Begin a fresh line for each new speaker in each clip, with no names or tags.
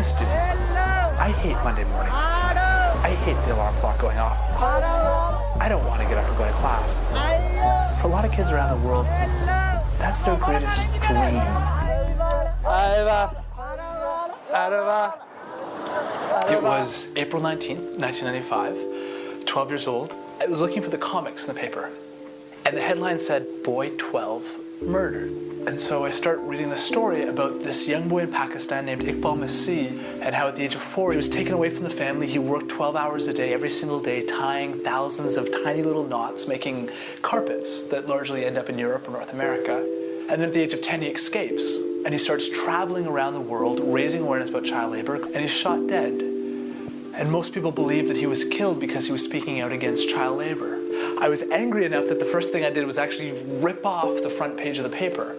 a student. I hate Monday mornings. I hate the alarm clock going off. I don't want to get up and go to class. For a lot of kids around the world, that's their greatest dream. It was April 19th, 1995, 12 years old. I was looking for the comics in the paper, and the headline said, "Boy 12 murdered." And so I start reading the story about this young boy in Pakistan named Iqbal Masih, and how at the age of 4 he was taken away from the family. He worked 12 hours a day, every single day, tying thousands of tiny little knots, making carpets that largely end up in Europe or North America. And then at the age of 10 he escapes, and he starts traveling around the world, raising awareness about child labor, and he's shot dead. And most people believe that he was killed because he was speaking out against child labor. I was angry enough that the first thing I did was actually rip off the front page of the paper,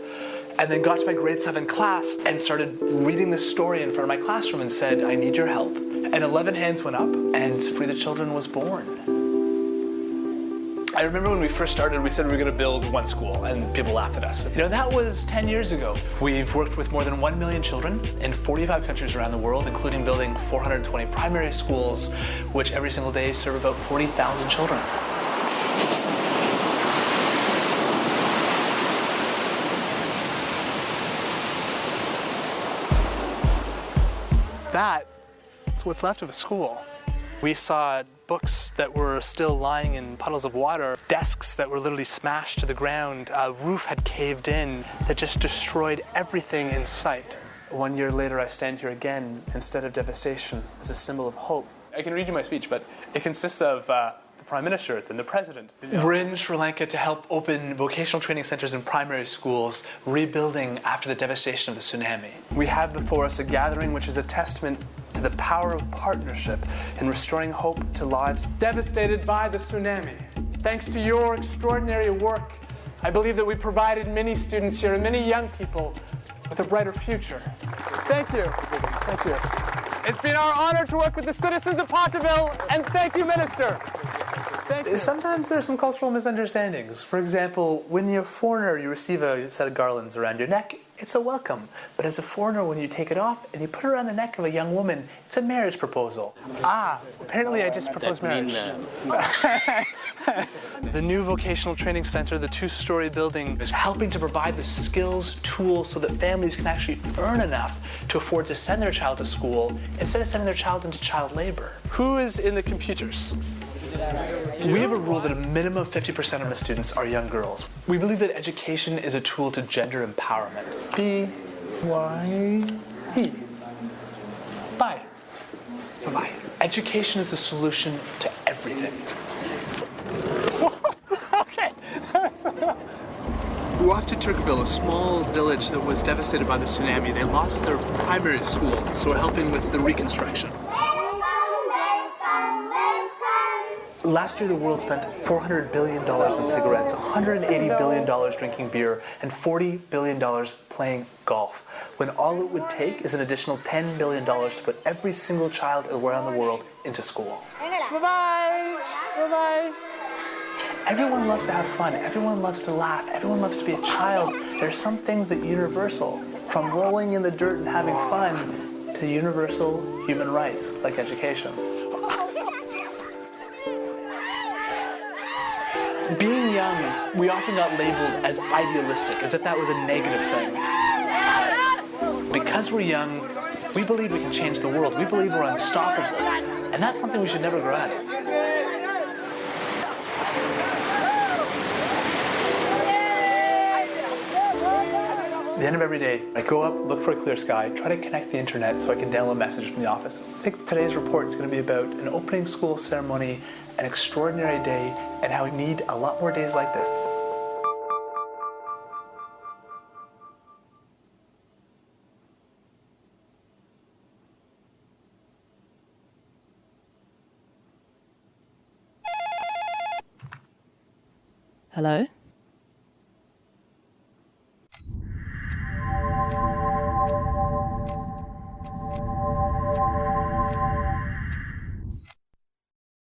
and then got to my grade 7 class and started reading this story in front of my classroom and said, "I need your help." And 11 hands went up, and Free the Children was born. I remember when we first started, we said we were going to build one school, and people laughed at us. You know, that was 10 years ago. We've worked with more than 1 million children in 45 countries around the world, including building 420 primary schools, which every single day serve about 40,000 children. That's what's left of a school. We saw books that were still lying in puddles of water, desks that were literally smashed to the ground, a roof had caved in that just destroyed everything in sight. 1 year later, I stand here again, instead of devastation, as a symbol of hope. I can read you my speech, but it consists of the Prime Minister, then the President. We're in Sri Lanka to help open vocational training centers in primary schools, rebuilding after the devastation of the tsunami. We have before us a gathering which is a testament to the power of partnership in restoring hope to lives devastated by the tsunami. Thanks to your extraordinary work, I believe that we provided many students here and many young people with a brighter future. Thank you. Thank you. It's been our honor to work with the citizens of Potterville, and thank you, Minister. Thank you. Sometimes there's some cultural misunderstandings. For example, when you're a foreigner, you receive a set of garlands around your neck. It's a welcome. But as a foreigner, when you take it off and you put it around the neck of a young woman, it's a marriage proposal. Apparently I just proposed marriage. The new vocational training center, the 2-story building, is helping to provide the skills, tools, so that families can actually earn enough to afford to send their child to school instead of sending their child into child labor. Who is in the computers? We have a rule that a minimum of 50% of the students are young girls. We believe that education is a tool to gender empowerment. B-Y-E. Bye. Bye-bye. Education is the solution to everything. Okay. We're off to Turkville, a small village that was devastated by the tsunami. They lost their primary school, so we're helping with the reconstruction. Last year, the world spent $400 billion in cigarettes, $180 billion drinking beer, and $40 billion playing golf, when all it would take is an additional $10 billion to put every single child around the world into school. Bye-bye! Bye-bye! Everyone loves to have fun. Everyone loves to laugh. Everyone loves to be a child. There's some things that are universal, from rolling in the dirt and having fun to universal human rights, like education. Being young, we often got labeled as idealistic, as if that was a negative thing. Because we're young, we believe we can change the world. We believe we're unstoppable. And that's something we should never grow out of. At the end of every day, I go up, look for a clear sky, try to connect the internet so I can download messages from the office. I think today's report is going to be about an opening school ceremony, an extraordinary day, and how we need a lot more days like this.
Hello?